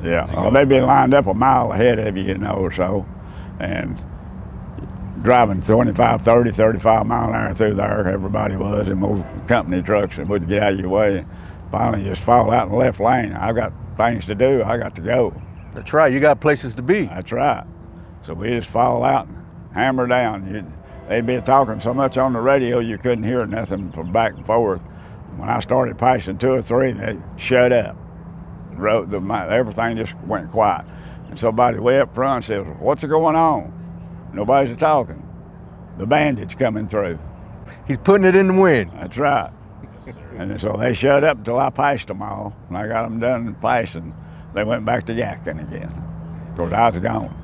Yeah, well, they'd be lined up a mile ahead of you, you know, or so, and driving 25, 30, 35 mile an hour through there, everybody was, and most company trucks that wouldn't get out of your way. Finally just fall out in the left lane. I've got things to do, I got to go. That's right, you got places to be. That's right. So we just fall out and hammer down. They'd be talking so much on the radio you couldn't hear nothing from back and forth. When I started passing 2 or 3, they shut up. Everything just went quiet. And somebody way up front says, "What's going on?" Nobody's talking. The bandit's coming through. He's putting it in the wind. That's right. And so they shut up until I passed them all. When I got them done passing, they went back to yakking again. Of course, I was gone.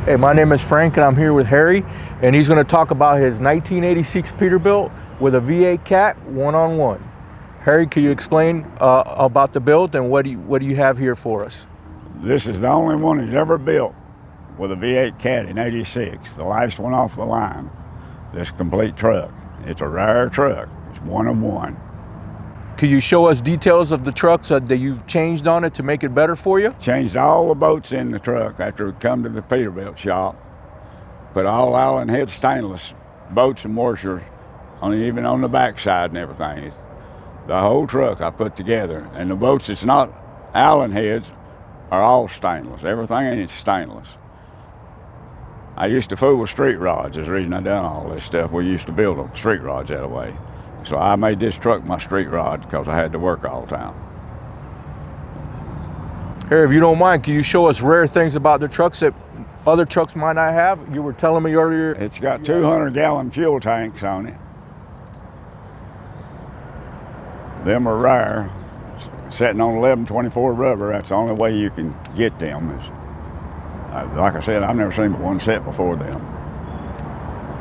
Hey, my name is Frank and I'm here with Harry, and he's going to talk about his 1986 Peterbilt with a V8 cat one-on-one. Harry, can you explain about the build and what do you have here for us? This is the only one he's ever built with a V8 cat in '86, the last one off the line. This complete truck. It's a rare truck. It's one of one. Can you show us details of the trucks that you've changed on it to make it better for you? Changed all the boats in the truck after we come to the Peterbilt shop. Put all Allen head stainless boats and washers on even on the backside and everything. The whole truck I put together, and the boats it's not Allen heads are all stainless. Everything in it's stainless. I used to fool with street rods. Is the reason I done all this stuff. We used to build them street rods that way. So I made this truck my street rod because I had to work all the time. Harry, if you don't mind, can you show us rare things about the trucks that other trucks might not have? You were telling me earlier. It's got 200-gallon fuel tanks on it. Them are rare. Sitting on 1124 rubber, that's the only way you can get them. Like I said, I've never seen but one set before them.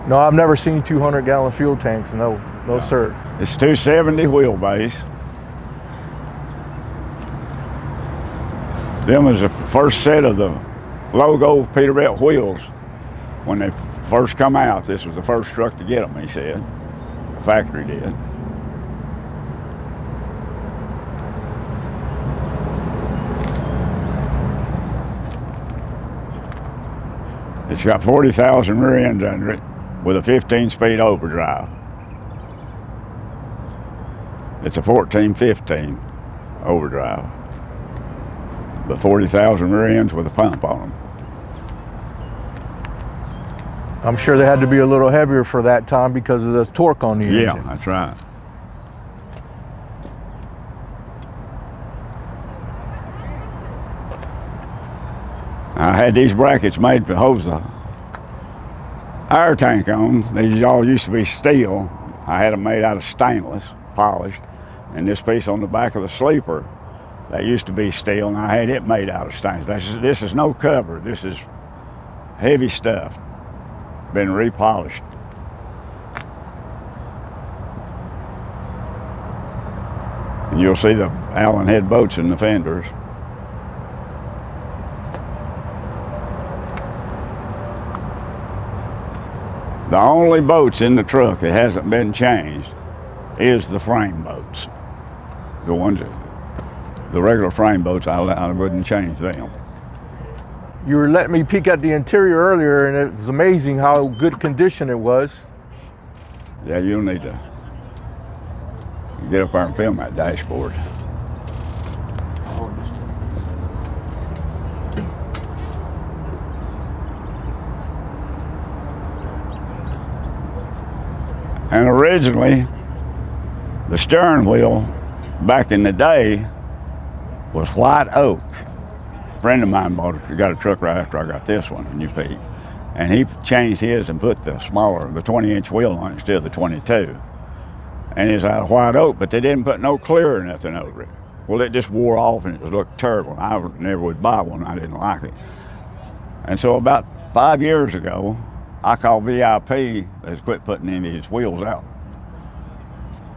No, I've never seen 200-gallon fuel tanks, no, sir. It's 270 wheelbase. Them was the first set of the logo Peterbilt wheels when they first come out. This was the first truck to get them, he said. The factory did. It's got 40,000 rear ends under it with a 15-speed overdrive. It's a 14-15 overdrive. The 40,000 rear ends with a pump on them. I'm sure they had to be a little heavier for that time because of the torque on the engine. Yeah, that's right. I had these brackets made to hose the air tank on. These all used to be steel. I had them made out of stainless, polished. And this piece on the back of the sleeper, that used to be steel, and I had it made out of stainless. This is no cover. This is heavy stuff, been repolished. And you'll see the Allen head boats in the fenders. The only boats in the truck that hasn't been changed is the frame boats. The ones that, the regular frame boats, I wouldn't change them. You were letting me peek at the interior earlier, and it was amazing how good condition it was. Yeah, you'll need to get up there and film that dashboard. And originally, the steering wheel back in the day was white oak. A friend of mine got a truck right after I got this one, a new Pete. And he changed his and put the 20-inch wheel on it instead of the 22. And it's out of white oak, but they didn't put no clear or nothing over it. Well, it just wore off and it looked terrible. I never would buy one. I didn't like it. And so about 5 years ago, I called VIP. They quit putting any of these wheels out.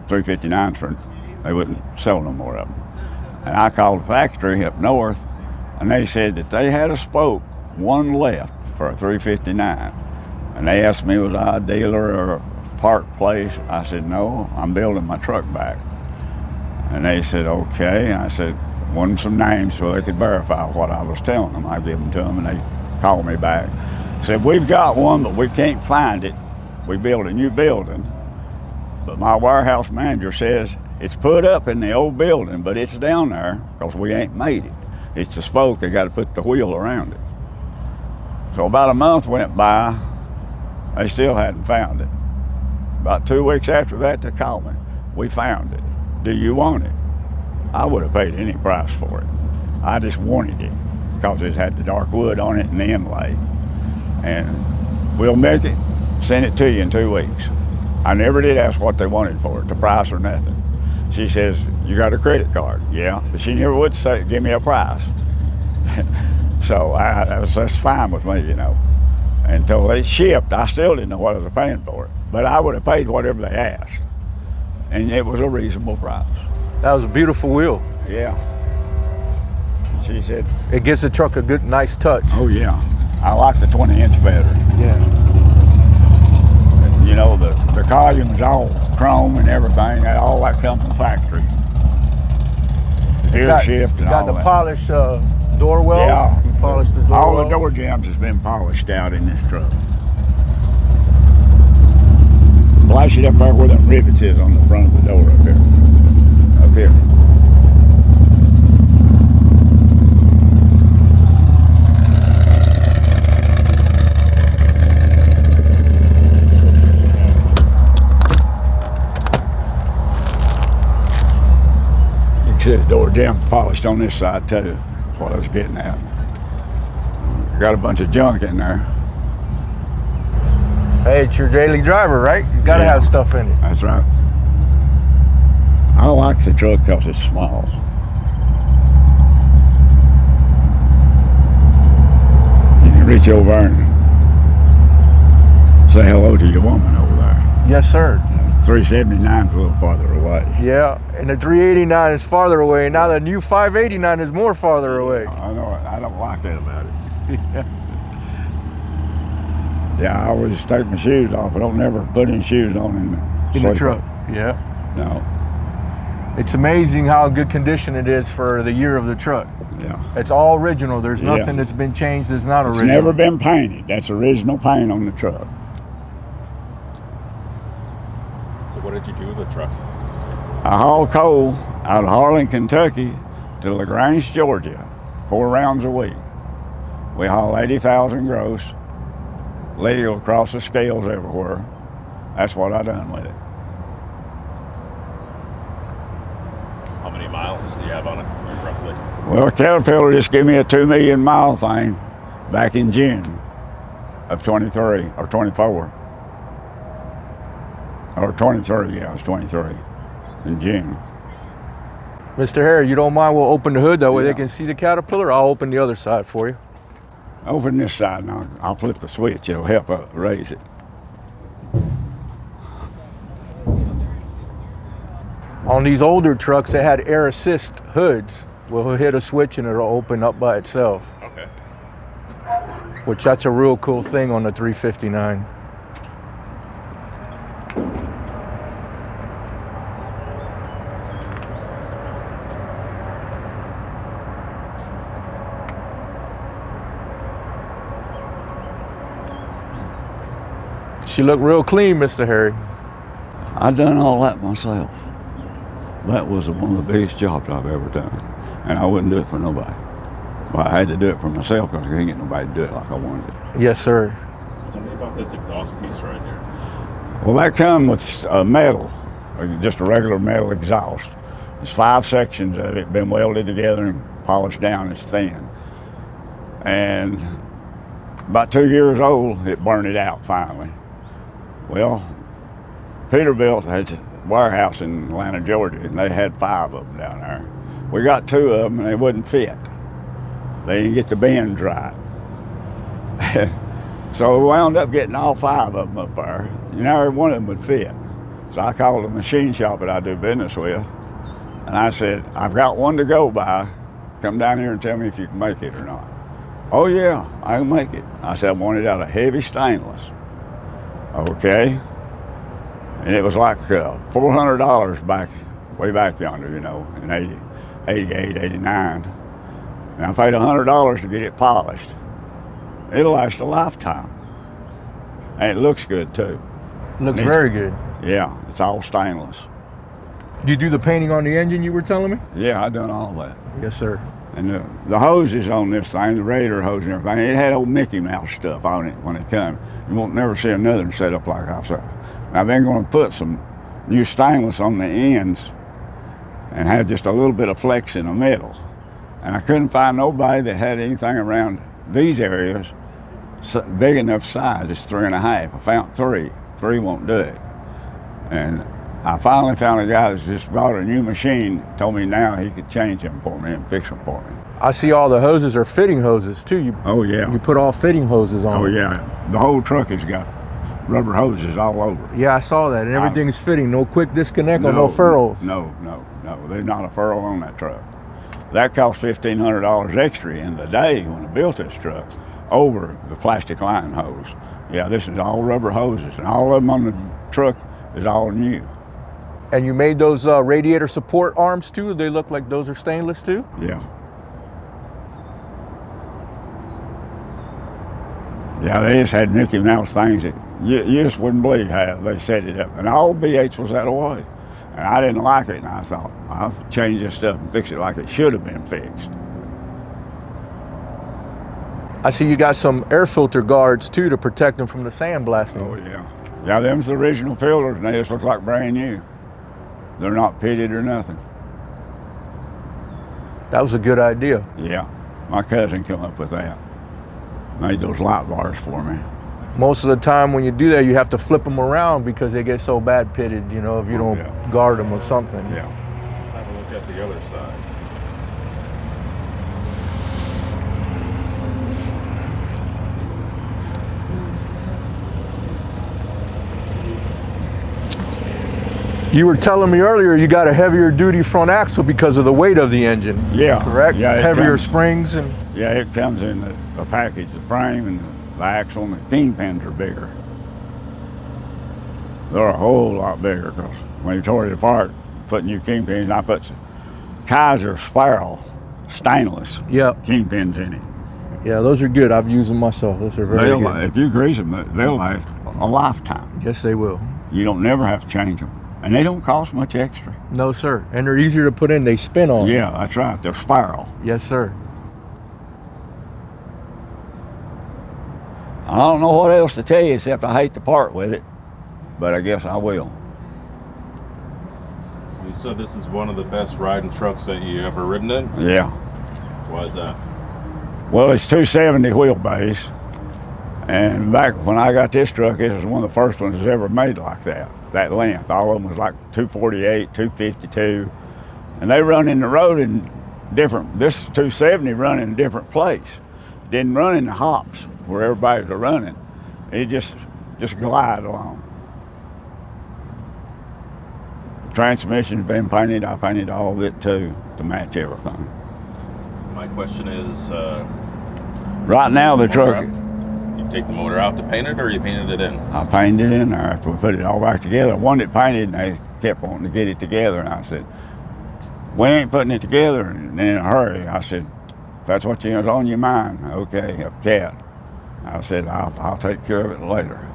359s, they wouldn't sell no more of them. And I called the factory up north, and they said that they had a spoke, one left for a 359. And they asked me, was I a dealer or a park place? I said, no, I'm building my truck back. And they said, okay. And I said, want them some names so they could verify what I was telling them. I give them to them, and they called me back. Said, we've got one, but we can't find it. We built a new building. But my warehouse manager says it's put up in the old building, but it's down there because we ain't made it. It's the spoke, they got to put the wheel around it. So about a month went by, they still hadn't found it. About 2 weeks after that, they called me. We found it. Do you want it? I would have paid any price for it. I just wanted it because it had the dark wood on it and the inlay. And we'll make it, send it to you in 2 weeks. I never did ask what they wanted for it, the price or nothing. She says, you got a credit card? Yeah, but she never would say, give me a price. So that's fine with me, you know. Until they shipped, I still didn't know what I was paying for it. But I would have paid whatever they asked. And it was a reasonable price. That was a beautiful wheel. Yeah. She said, it gives the truck a good, nice touch. Oh yeah, I like the 20-inch better. Yeah. You know, the column's all chrome and everything, and all that comes from the factory. Gear shift and all that. Got the polished door wells? Yeah. You polished the door all wells? The door jambs has been polished out in this truck. Flash it up there where the rivets is on the front of the door up here. Up here. The door jamb polished on this side too. That's what I was getting at. Got a bunch of junk in there. Hey, it's your daily driver, right? You gotta have stuff in it. That's right. I like the truck because it's small. You can reach over and say hello to your woman over there. Yes, sir. 379 is a little farther away. Yeah, and the 389 is farther away. Now the new 589 is more farther away. I know it. I don't like that about it. Yeah, I always take my shoes off. I don't never put any shoes on in the truck. Yeah. No. It's amazing how good condition it is for the year of the truck. Yeah. It's all original. There's nothing that's been changed that's not original. It's never been painted. That's original paint on the truck. So what did you do with the truck? I haul coal out of Harlan, Kentucky to LaGrange, Georgia, 4 rounds a week. We haul 80,000 gross, legal across the scales everywhere. That's what I done with it. How many miles do you have on it, roughly? Well, Caterpillar just gave me a 2 million mile thing back in June of 23 or 24. Or 23, yeah, it was 23 in June. Mr. Harry, you don't mind we'll open the hood, that way they can see the Caterpillar? I'll open the other side for you. Open this side and I'll flip the switch. It'll help raise it. On these older trucks, they had air assist hoods. We'll hit a switch and it'll open up by itself. Okay. Which that's a real cool thing on the 359. She looked real clean, Mr. Harry. I done all that myself. That was one of the biggest jobs I've ever done. And I wouldn't do it for nobody. But I had to do it for myself because I couldn't get nobody to do it like I wanted it. Yes, sir. Tell me about this exhaust piece right here. Well, that come with metal, just a regular metal exhaust. There's 5 sections of it been welded together and polished down. It's thin. And about 2 years old, it burned it out finally. Well, Peterbilt had a warehouse in Atlanta, Georgia, and they had 5 of them down there. We got 2 of them, and they wouldn't fit. They didn't get the bends right. So we wound up getting all 5 of them up there. And every one of them would fit. So I called the machine shop that I do business with, and I said, I've got one to go by. Come down here and tell me if you can make it or not. Oh yeah, I can make it. I said, I want it out of heavy stainless. Okay. And it was like $400 way back yonder, you know, in 88, 89. And I paid $100 to get it polished. It'll last a lifetime. And it looks good too. Looks very good. Yeah, it's all stainless. You do the painting on the engine, you were telling me? Yeah, I done all that. Yes, sir. And the hoses on this thing, the radiator hose and everything, it had old Mickey Mouse stuff on it when it come. You won't never see another one set up like I said. I've been going to put some new stainless on the ends and have just a little bit of flex in the middle. And I couldn't find nobody that had anything around these areas big enough size. It's 3.5. I found 3. 3 won't do it. And I finally found a guy that just bought a new machine, told me now he could change them for me and fix them for me. I see all the hoses are fitting hoses too. Oh yeah. You put all fitting hoses on. Oh yeah. The whole truck has got rubber hoses all over. Yeah, I saw that, and everything is fitting. No quick disconnect or no furrows. No. There's not a furrow on that truck. That cost $1,500 extra in the day when I built this truck over the plastic line hose. Yeah, this is all rubber hoses, and all of them on the truck is all new. And you made those radiator support arms too? They look like those are stainless too? Yeah. Yeah, they just had Mickey Mouse things that you just wouldn't believe how they set it up. And all V8s was that way. And I didn't like it, and I thought, I'll change this stuff and fix it like it should have been fixed. I see you got some air filter guards too to protect them from the sandblasting. Oh yeah. Yeah, them's the original filters, and they just look like brand new. They're not pitted or nothing. That was a good idea. Yeah, my cousin came up with that. Made those light bars for me. Most of the time when you do that, you have to flip them around because they get so bad pitted, you know, if you don't guard them or something. Yeah. Let's have a look at the other side. You were telling me earlier you got a heavier duty front axle because of the weight of the engine. Yeah. Correct? Yeah, heavier springs and... Yeah, it comes in the package, the frame and the axle, and the kingpins are bigger. They're a whole lot bigger because when you tore it apart, put new kingpins, I put some Kaiser spiral stainless kingpins in it. Yeah, those are good. I've used them myself. Those are very good. If you grease them, they'll last a lifetime. Yes, they will. You don't never have to change them. And they don't cost much extra. No, sir. And they're easier to put in. They spin on. Yeah, that's right. They're spiral. Yes, sir. I don't know what else to tell you except I hate to part with it, but I guess I will. You said this is one of the best riding trucks that you ever ridden in? Yeah. Why is that? Well, it's 270 wheelbase. And back when I got this truck, it was one of the first ones that's ever made like that length. All of them was like 248, 252. And they run in the road in different, this 270 run in a different place. It didn't run in the hops where everybody's running. It just glide along. The transmission's been painted. I painted all of it too to match everything. My question is, right now the truck, you take the motor out to paint it, or you painted it in? I painted it in there after we put it all back together. I wanted it painted, and they kept wanting to get it together, and I said, we ain't putting it together in a hurry. I said, if that's what was on your mind, okay, a cat. I said, I'll take care of it later.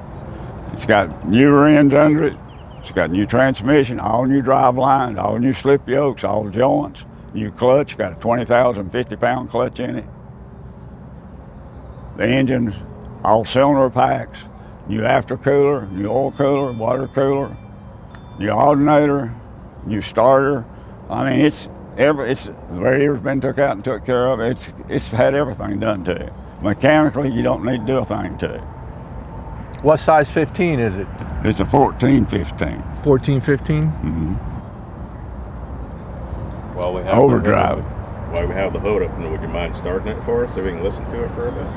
It's got new rims under it. It's got new transmission, all new drive lines, all new slip yokes, all joints, new clutch. Got a 20,000 50-pound clutch in it. The engine's all cylinder packs, new aftercooler, new oil cooler, water cooler, new alternator, new starter, I mean, it's the radiator's been took out and took care of. It's had everything done to it. Mechanically, you don't need to do a thing to it. What size 15 is it? It's a 1415. 1415? Mm-hmm. While we have Overdrive. While we have the hood up, would you mind starting it for us so we can listen to it for a bit?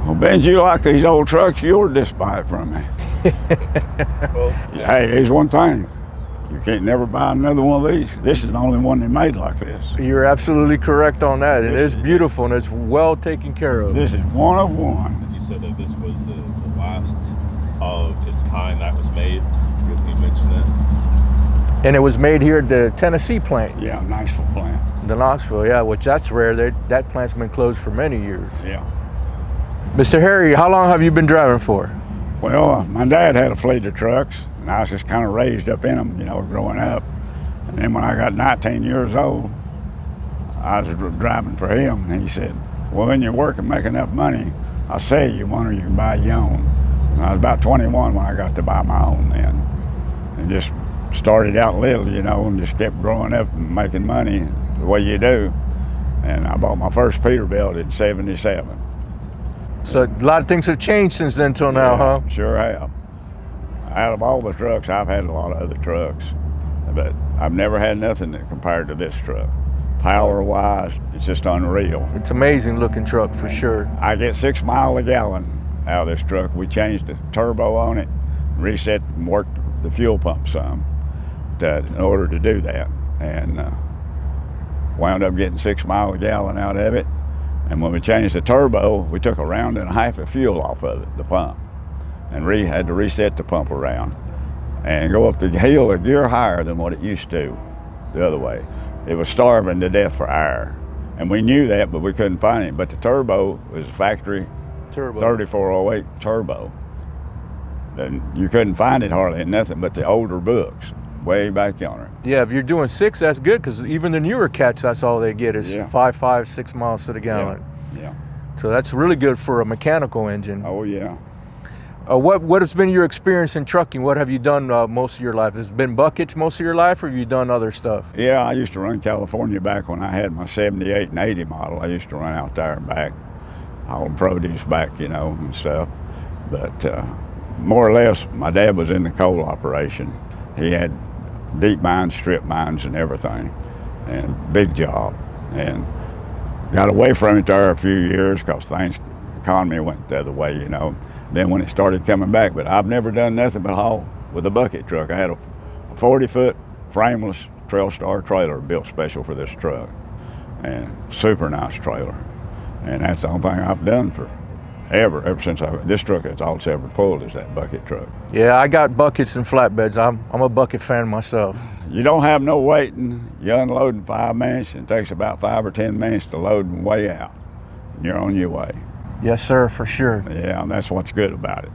Well, Ben, you like these old trucks? You ought to just buy it from me. Well, Hey, here's one thing. You can't never buy another one of these. This is the only one they made like this. You're absolutely correct on that. It is beautiful and it's well taken care of. This is one of one. you said that this was the last of its kind that was made. You mentioned that. And it was made here at the Tennessee plant, Yeah, Knoxville plant. the Knoxville, yeah, which that's rare. That plant's been closed for many years. Yeah. Mr. Harry, how long have you been driving for? Well, my dad had a fleet of trucks, and I was just kind of raised up in them, growing up. And then when I got 19 years old, I was driving for him, and he said, well, when you work and make enough money, I'll sell you one or you can buy your own. And I was about 21 when I got to buy my own then. And just started out little, and just kept growing up and making money the way you do. And I bought my first Peterbilt in '77. So a lot of things have changed since then till now, huh? Sure have. Out of all the trucks, I've had a lot of other trucks, but I've never had nothing that compared to this truck. Power-wise, it's just unreal. It's amazing looking truck for sure. I get 6 miles a gallon out of this truck. We changed the turbo on it, reset and worked the fuel pump some in order to do that, and wound up getting 6 miles a gallon out of it. And when we changed the turbo, we took a round and a half of fuel off of it, the pump, and had to reset the pump around and go up the hill a gear higher than what it used to the other way. It was starving to death for air, and we knew that, but we couldn't find it. But the turbo was a factory Turbo. 3408 turbo, and you couldn't find it hardly in nothing but the older books way back yonder. Yeah, if you're doing 6, that's good, because even the newer cats, that's all they get is 5, 6 miles to the gallon. Yeah. So that's really good for a mechanical engine. Oh yeah. What has been your experience in trucking? What have you done most of your life? Has it been buckets most of your life, or have you done other stuff? Yeah, I used to run California back when I had my 78 and 80 model. I used to run out there and back, hauling produce back, and stuff. But more or less, my dad was in the coal operation. He had deep mines, strip mines, and everything, and big job. And got away from it there a few years because the economy went the other way, Then when it started coming back, but I've never done nothing but haul with a bucket truck. I had a 40-foot frameless Trailstar trailer built special for this truck, and super nice trailer. And that's the only thing I've done ever since this truck is all it's ever pulled is that bucket truck. Yeah, I got buckets and flatbeds. I'm a bucket fan myself. You don't have no waiting. You unload in 5 minutes, and it takes about 5 or 10 minutes to load and weigh out. And you're on your way. Yes, sir, for sure. Yeah, and that's what's good about it.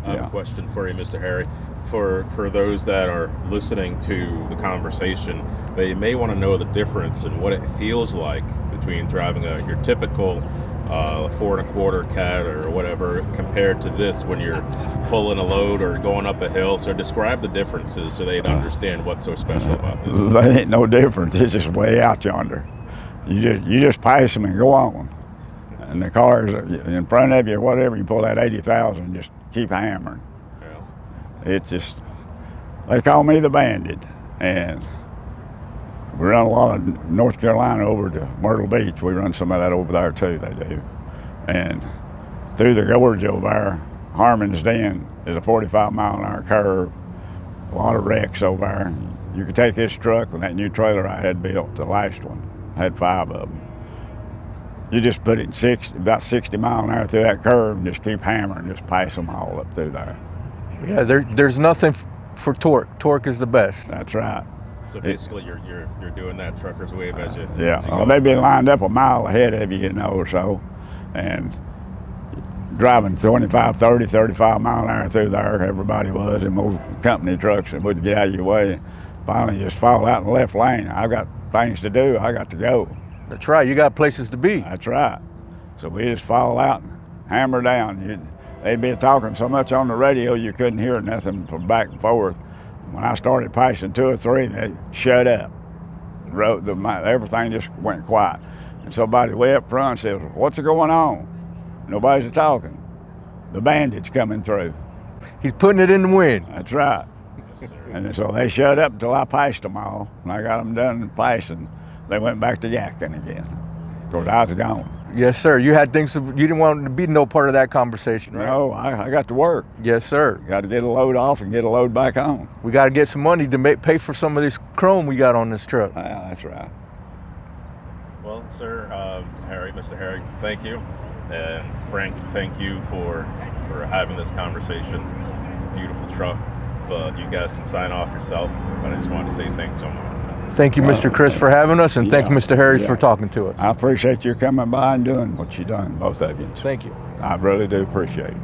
I have a question for you, Mr. Harry. For those that are listening to the conversation, they may want to know the difference in what it feels like between driving your typical 4 1/4 cat or whatever compared to this when you're pulling a load or going up a hill. So describe the differences so they'd understand what's so special about this. They ain't no difference. It's just way out yonder. You just pass them and go on. And the cars in front of you or whatever, you pull that 80,000 and just keep hammering. Yeah. It's just, they call me the Bandit. And we run a lot of North Carolina over to Myrtle Beach. We run some of that over there too, they do. And through the gorge over there, Harmon's Den is a 45-mile-an-hour curve. A lot of wrecks over there. You could take this truck with that new trailer I had built, the last one, had 5 of them. You just put it about 60 miles an hour through that curve and just keep hammering, just pass them all up through there. Yeah, there's nothing for torque. Torque is the best. That's right. So basically, you're doing that trucker's wave as you. Yeah, as you well, go. they'd be lined up a mile ahead of you, or so, and driving 25, 30, 35 mile an hour through there, everybody was, and most company trucks that wouldn't get out of your way. Finally, just fall out in the left lane. I've got things to do. I got to go. That's right. You got places to be. That's right. So we just fall out and hammer down. They'd be talking so much on the radio you couldn't hear nothing from back and forth. When I started passing 2 or 3, they shut up. Everything just went quiet. And somebody way up front says, "What's going on?" Nobody's talking. The bandit's coming through. He's putting it in the wind. That's right. And so they shut up until I passed them all. When I got them done passing, they went back to yakking again. Of course, I was gone. Yes, sir. You had things. You didn't want to be no part of that conversation, right? No, I got to work. Yes, sir. Got to get a load off and get a load back on. We got to get some money to pay for some of this chrome we got on this truck. Yeah, that's right. Well, sir, Mr. Harry, thank you, and Frank, thank you for having this conversation. It's a beautiful truck, but you guys can sign off yourself. But I just wanted to say thanks so much. Thank you, Mr. Chris, for having us, and thank you, Mr. Harris, yeah. for talking to us. I appreciate you coming by and doing what you done, both of you. Thank you. I really do appreciate it.